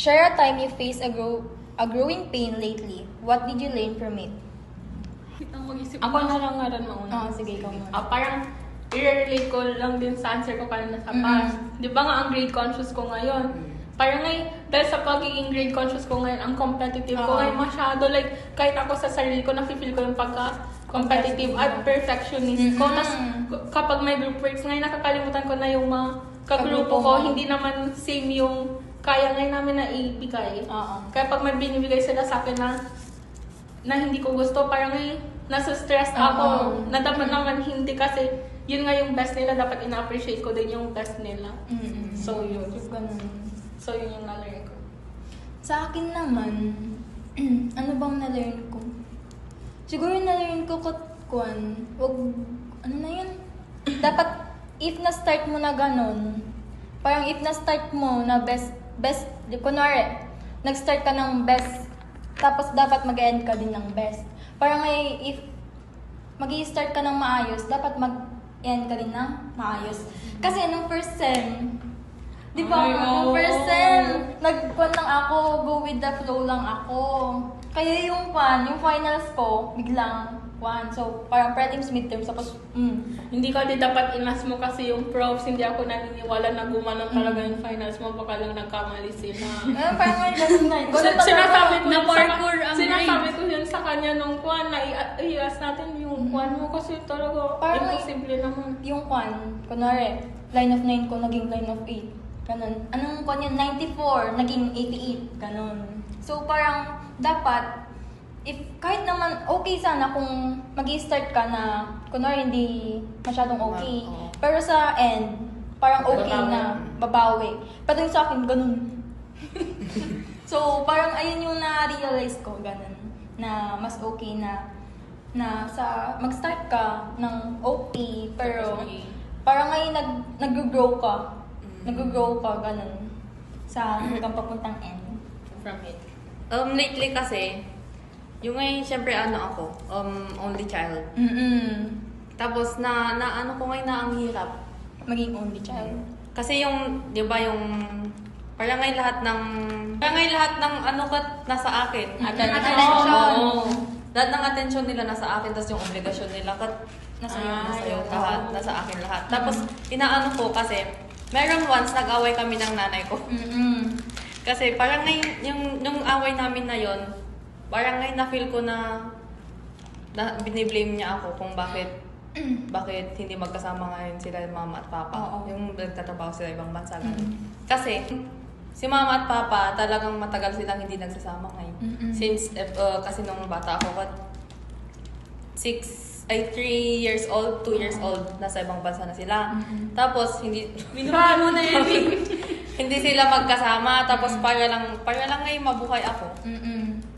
Share a time you face a growing pain lately. What did you learn from it? Ako na lang nga rin mauna. Sige, ikaw muna. Parang i-relate ko lang din sa answer ko kanina sa past. Di ba nga ang grade conscious ko ngayon? Parang dahil sa pagiging grade conscious ko ngayon, ang competitive ko ngayon masyado. Like, kahit ako sa sarili ko, nafe-feel ko yung pagka-competitive at perfectionist ko. Tapos, kapag may group works, ngayon nakakalimutan ko na yung mga kagrupo ko. Hindi naman same yung kaya ngayon namin na ibigay. Kaya pag may binibigay sila sa akin na hindi ko gusto, parang nasa stress ako. Na dapat naman hindi kasi yun nga yung best nila, dapat ina-appreciate ko din yung best nila. So yun. So yun yung na-learn ko. Sa akin naman, ano bang na-learn ko? Siguro na-learn ko ano na yun? Dapat, if na-start mo na ganun, parang if na-start mo na best, kunwari, nag-start ka ng best, tapos dapat mag-end ka din ng best. Parang if mag-i-start ka ng maayos, dapat mag-end ka din ng maayos. Kasi nung first sem, di ba? Nung first sem, nag-kwan lang ako, go with the flow lang ako. Kaya yung finals ko, biglang So, parang prelims, midterms, tapos, Hindi ka din dapat inas mo kasi yung profs, hindi ako naniniwala na gumanon talaga yung finals mo, baka lang nagkamali sila. Parang may ganun na. Sinasabi ko yun sa kanya nung kwan, na i-ask natin yung kwan mo kasi talaga parang imposible naman. Yung kunwari, line of 9 ko, naging line of 8. Ganun. Anong kwan yun? 94, naging 88. Ganun. So, parang, dapat, kahit naman, okay sana kung mag-i-start ka na, kunwari hindi masyadong okay. Pero sa end, parang okay na, babawi. Pero yung sa akin, ganun. So, parang ayun yung na-realize ko, ganun. Na mas okay na mag-start ka ng okay, pero parang ngayon nag-grow ka. Nag-grow ka, ganun. Sa hanggang papuntang end. From it. Lately kasi, yung ngayon, syempre ako, only child. Tapos ano ko ngayon na ang hirap. Maging only child. Kasi yung, di ba parang ngayon lahat ng nasa akin. Attention. Lahat ng attention nila nasa akin, tapos yung obligasyon nila, nasa iyo lahat, nasa akin lahat. Tapos, inaano ko kasi, meron once nag-away kami ng nanay ko. Kasi parang ngayon, yung away namin na yon, parang ngayon na-feel ko na biniblame niya ako kung bakit hindi magkasama ngayon sila mama at papa. Yung nagtatrabaho sila ibang bansa. Kasi si mama at papa talagang matagal silang hindi nagsasama ngayon. Since kasi nung bata ako, 3 years old, 2 years old, nasa ibang bansa na sila. Tapos hindi Paano na yun? hindi sila magkasama, tapos para lang ngayon mabuhay ako.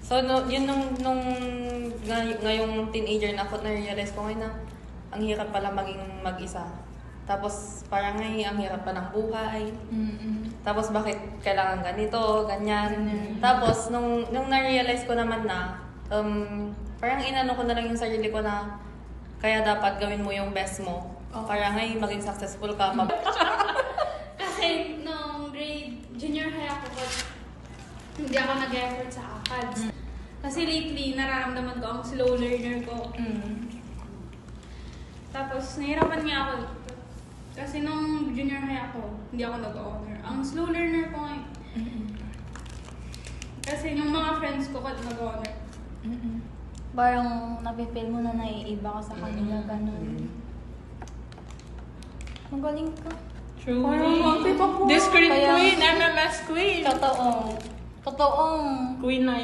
So, yun nung ngayong teenager na ako, na-realize ko ngayon na ang hirap pala maging mag-isa. Tapos, parang ngayon, ang hirap pa ng buhay. Tapos, bakit kailangan ganito, ganyan. Tapos, nung na-realize ko naman na, parang inano ko na lang yung sarili ko na, kaya dapat gawin mo yung best mo. Para ngayon, maging successful ka. Kasi, nung junior high ako, hindi ako nag-effort sa ACADS. Kasi lately, nararamdaman ko ang slow learner ko. Tapos, nahirapan nga ako. Kasi nung junior high ako, hindi ako nag-honor. Ang slow learner ko ngayon. Kasi yung mga friends ko nag-honor. Parang napipil mo na naiiba ka sa kanila, ganun. Magaling ka. Truly. Discreet queen, MMS queen. Totoo. Queen na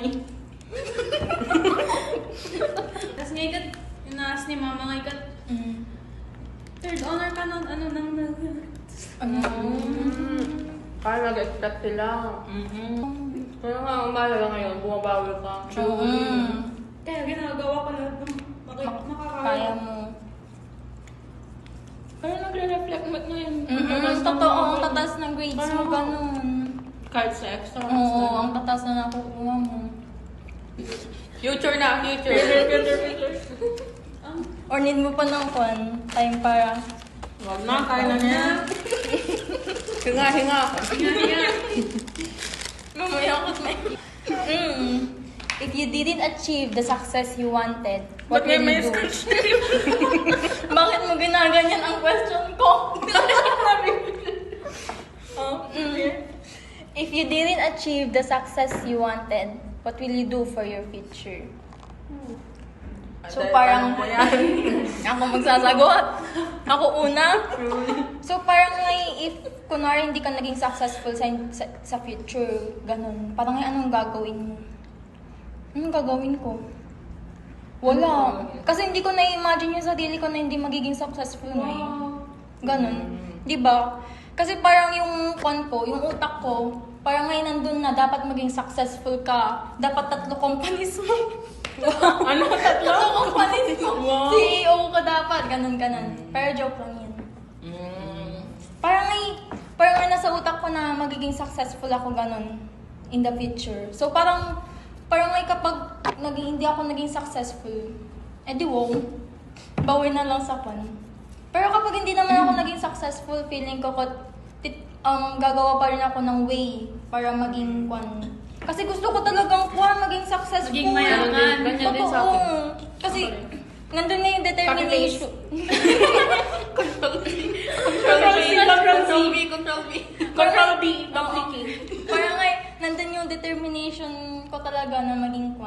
Tapos ngayon, inaas ni mama ngayon, third honor ka ng Parang nag-expect sila. Pero nga, umalaga ngayon, bumabawi ka. Kaya ginagawa ko lahat ng makakaya. Kaya mo. Pero nagre-reflect mo na yun. Totoo, ang tatas ng grades mo, ganun. Kahit sa extra. Oo, ang tatas na nakukuha mo. Future na, future. Or need mo pa ng time para... Wag na, kaya na niya. Hinga. Mamaya ako may... If you didn't achieve the success you wanted, what will you do? Bakit mo ginaganyan ang question ko? If you didn't achieve the success you wanted, what will you do for your future? So parang ako magsasagot. Ako una. So parang if kunwari hindi ka naging successful sa future, ganun. Parang anong gagawin mo? Anong gagawin ko? Wala. Kasi hindi ko na-imagine yung sarili ko na hindi magiging successful ngayon. Ganun. Diba? Kasi parang yung yung utak ko, parang ngayon nandun na dapat maging successful ka. Dapat 3 companies mo. Ano? 3 companies mo. Wow. CEO ka dapat. Ganun. Pero joke lang yun. Parang may nasa utak ko na magiging successful ako ganun in the future. So parang kapag hindi ako naging successful, edi wow, bawi na lang sa pan. Pero kapag hindi naman ako naging successful, feeling ko gagawa pa rin ako ng way para maging Kasi gusto ko talagang maging successful. Maging mayaman. Ganyan din sa akin. Kasi nandun nga yung determination. Control B. Duplicate. Parang nandun yung determination ko talaga na maging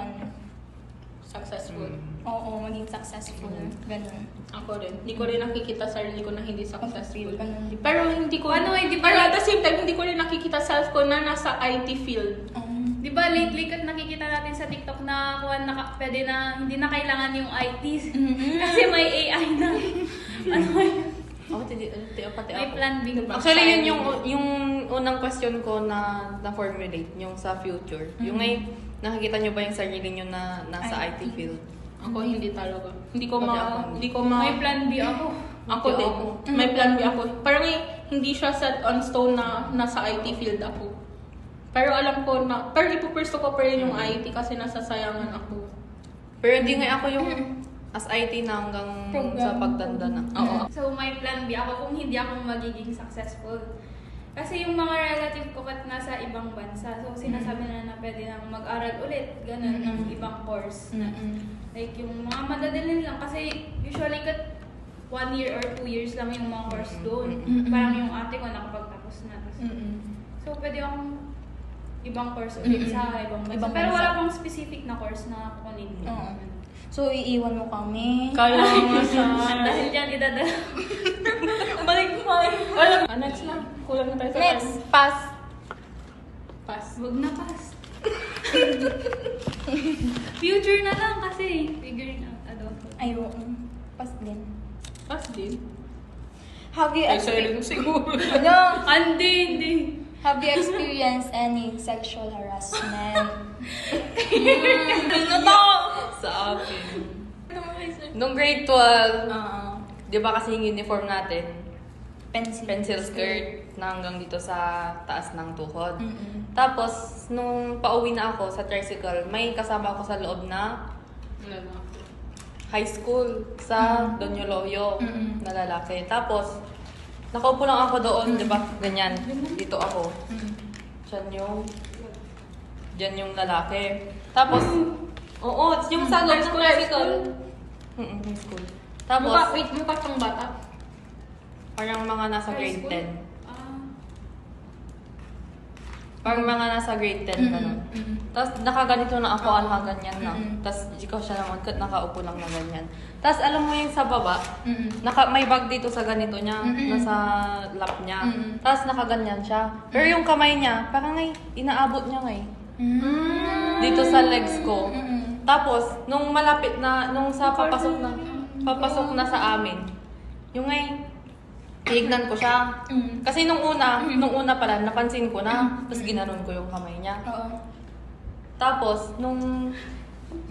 Successful. Oo, maging successful. Ganun. Ako rin. Hindi ko rin nakikita sarili ko na hindi successful. Ganun. Pero hindi ko... Pero at the same time, hindi ko rin nakikita self ko na nasa IT field. Di ba lately kat nakikita natin sa TikTok na pwede na hindi na kailangan yung IT kasi may AI na. Ano yun? Pati May ako. plan B. Actually, yun yung unang question ko na formulate, yung sa future. Yung nakikita nyo ba yung sarili nyo na nasa IT field? Ako hindi talaga. Hindi ko May plan B ako. Ako din. May plan B ako. Parang hindi siya set on stone na nasa IT field ako. Pero alam ko na, pero ipupursue ko pa rin yung IT kasi nasasayangan ako. Pero hindi nga ako yung as IT na hanggang sa pagtanda na. Oo. So may plan B ako kung hindi ako magiging successful. Kasi yung mga relative ko kat nasa ibang bansa, so sinasabi na pwede nang mag-aral ulit, ganun, ng ibang course. Like yung mga madadalin lang, kasi usually kat 1 year or 2 years lang yung mga course doon. Parang yung ate ko nakapagtapos na. So pwede akong ibang course ulit sa ibang bansa. Pero wala pang specific na course na kukunin. So, iiwan mo kami. Kaya nga siya. Dahil dyan, idadala. Balik mo. Next na. Kulang na tayo sa Next, time. pass. Pass. Huwag na pass. Future na lang kasi. Figuring out adulthood. Ayoko. Pass din. Pass din. Have you Ay, sa'yo rin siguro. Ano? Hindi. Have you experienced any sexual harassment? Ano to? Sa akin. Nung grade 12, di ba kasi yung uniform natin, pencil skirt na hanggang dito sa taas ng tuhod. Tapos, nung pauwi na ako sa tricycle, may kasama ako sa loob na high school sa Don Yoloyo na lalaki. Tapos, nakaupo lang ako doon, di ba? Ganyan. Dito ako. Diyan yung lalaki. Tapos, yung sa loob ng tricycle. High school. Tapos, Mukha pang bata. parang mga nasa grade 10. Ah. Parang mga nasa grade 10 ganun. Tapos nakaganito na ako, nakaganyan na. Tapos ikaw siya naman, nakaupo lang na ganyan. Tapos alam mo yung sa baba, may bag dito sa ganito niya, nasa lap niya. Tapos nakaganyan siya. Pero yung kamay niya, parang inaabot niya dito sa legs ko. Tapos, nung malapit na, papasok na sa amin, yung tinignan ko siya. Kasi nung una pala, napansin ko na, tapos ginanon ko yung kamay niya. Tapos, nung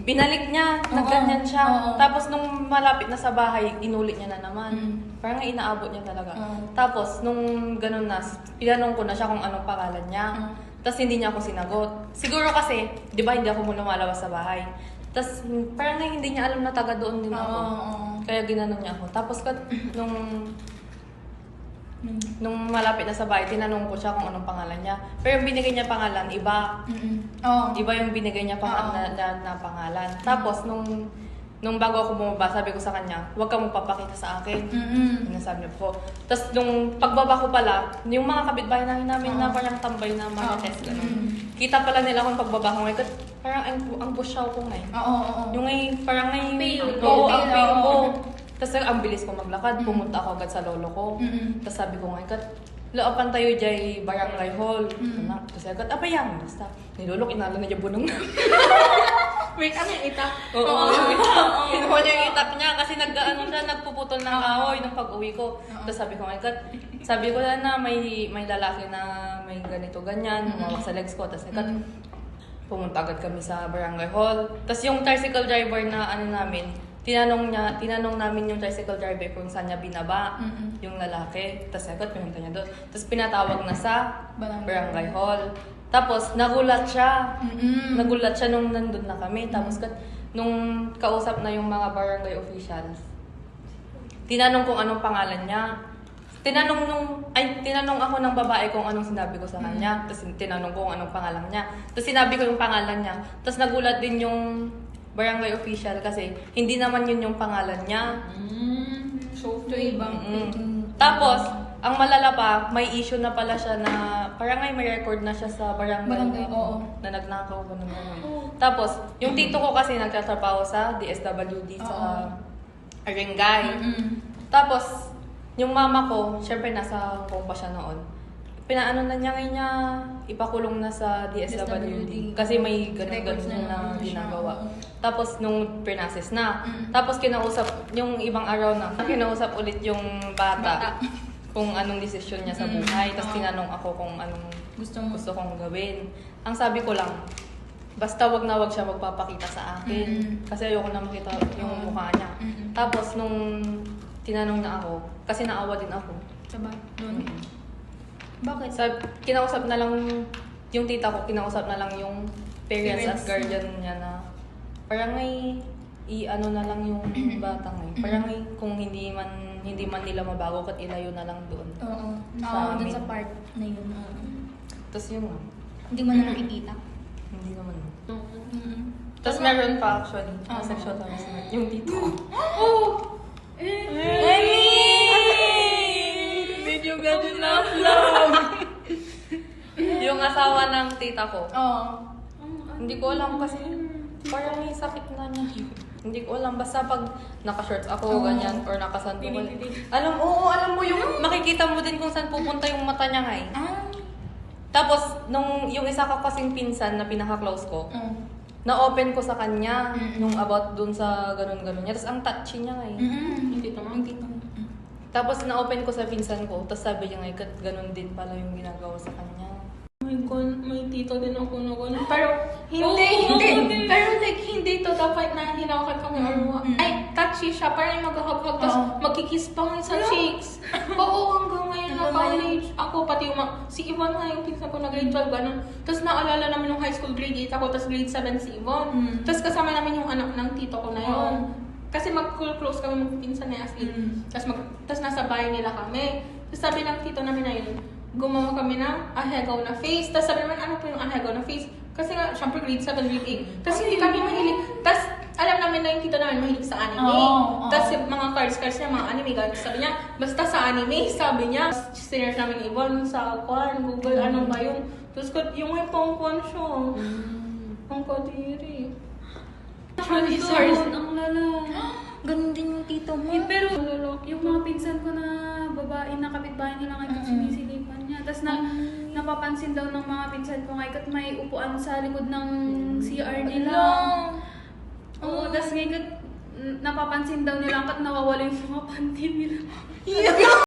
binalik niya, nagganyan siya. Tapos, nung malapit na sa bahay, inulit niya na naman. Parang inaabot niya talaga. Tapos, nung ganun na, pinanong ko na siya kung anong pangalan niya. Tapos, hindi niya ako sinagot. Siguro kasi, di ba, hindi ako lumalabas sa bahay. Tapos, parang hindi niya alam na taga doon din ako. Kaya ginanon niya ako. Tapos, nung Nung malapit na sa bahay, tinanong ko siya kung anong pangalan niya. Pero yung binigay niya pangalan, iba. Oo. Iba yung binigay niya na pangalan. Tapos, nung bago ako bumaba, sabi ko sa kanya, huwag kang magpapakita sa akin. Yung sabi niya po. Tapos, nung pagbaba ko pala, yung mga kapitbahay namin na parang tambay na marites, gano'n. Kita pala nila kung pagbaba ko ngayon, parang ang busyaw ko ngayon. Oo. Yung ngayon, parang ngayon, Pale. oo, ang Pale, pale ko. oo. Tapos ang bilis ko maglakad, pumunta ako agad sa lolo ko. Tapos sabi ko ngayon, laapan tayo dyan barangay hall. Tapos agad, apayang, basta. Nilulok, inalo na dyan bunong. Wait, ano yung itak? Oo, yung itak. Kinuha niya yung itak niya kasi nagpuputol ng kahoy nung pag-uwi ko. Tapos sabi ko ngayon, sabi ko na may lalaki na may ganito, ganyan, humawak sa legs ko. Tapos agad, pumunta agad kami sa barangay hall. Tapos yung tricycle driver na namin, tinanong namin yung tricycle driver kung saan niya binaba yung lalaki. Tapos agad pinunta niya doon. Tapos pinatawag na sa barangay hall. Tapos nagulat siya. Nagulat siya nung nandun na kami. Tapos nung kausap na yung mga barangay officials, tinanong kung anong pangalan niya. Tinanong ako ng babae kung anong sinabi ko sa kanya. Tapos tinanong ko kung anong pangalan niya. Tapos sinabi ko yung pangalan niya. Tapos nagulat din yung barangay official kasi hindi naman yun yung pangalan niya. So, ibang Tapos, ang malala pa, may issue na pala siya na parang may record na siya sa barangay. Oo. Na nagnakaw ko ng gano'n. Tapos, yung tito ko kasi nagtatrabaho sa DSWD sa Arengay. Tapos, yung mama ko, syempre nasa Hong Kong pa siya noon. Pinaano na niya ngayon niya, ipakulong na sa DSWD. Kasi may ganun-ganun na ginagawa. Tapos nung pernasis na. Tapos kinausap, yung ibang araw na, kinausap ulit yung bata. Kung anong desisyon niya sa buhay. Tapos tinanong ako kung anong gusto kong gawin. Ang sabi ko lang, basta wag na wag siya magpapakita sa akin. Kasi ayoko na makita yung mukha niya. Tapos nung tinanong na ako, kasi naawa din ako. Sabay, doon. Bakit? Kinausap na lang yung tita ko, kinausap na lang yung parents at guardian niya na parang i-ano na lang yung bata ngayon. Parang kung hindi man nila mabago kat ilayo na lang doon. Oo. Sa Doon amin. sa part na yun. Tapos yun nga. Hindi mo na nakikita. Hindi naman. Mm-hmm. Tapos meron pa actually, sexual harassment. Yung tito ko. Did you get enough love? Yung asawa ng tita ko. Oo. Hindi ko alam kasi parang may sakit na niya. Hindi ko alam. Basta pag naka-shorts ako, ganyan, or nakasanduan. Alam mo yung makikita mo din kung saan pupunta yung mata niya nga eh. Tapos, yung isa ko kasing pinsan na pinaka-close ko, na-open ko sa kanya nung about dun sa ganun-ganun niya. Tapos ang touchy niya nga eh. Hindi naman. Tapos na-open ko sa pinsan ko, tapos sabi niya nga, ganun din pala yung ginagawa sa kanya. May tito din ako na gano'n. Pero, hindi. Pero like, hindi to dapat na hinawakan kami or what. Ay, touchy siya. Parang mag-hug-hug, tapos magkikiss pa ngayon sa cheeks. Oo, hanggang ngayon na college. Ako, pati yung si Yvonne nga yung pinsan ko na grade 12, gano'n. Tapos naalala namin yung high school grade 8 ako, tapos grade 7 si Yvonne. Tapos kasama namin yung anak ng tito ko na yun. Kasi mag-close kami magpinsan na as in. Tapos nasa bahay nila kami. Tapos sabi ng tito namin na yun, gumawa kami ng ahegaw na face. Tapos sabi naman, ano po yung ahegaw na face? Kasi nga, syempre grade 7, grade 8. Tapos hindi kami mahilig. Tapos alam namin na yung tito namin mahilig sa anime. Tapos yung mga cards niya, mga anime. Sabi niya, basta sa anime, sabi niya. Sinerge namin ni Yvonne sa Google, ano ba yun? Tapos yung may pangkwan siya. Ang kadiri. Sorry. Ang lala. Ganun din yung tito mo. Pero yung mga pinsan ko na babae na kapitbahay nila ngayon sinisilipan niya. Tapos napapansin daw ng mga pinsan ko ngayon may upuan sa likod ng CR nila. Oo, tapos ngayon napapansin daw nila kat nawawala yung mga panty nila.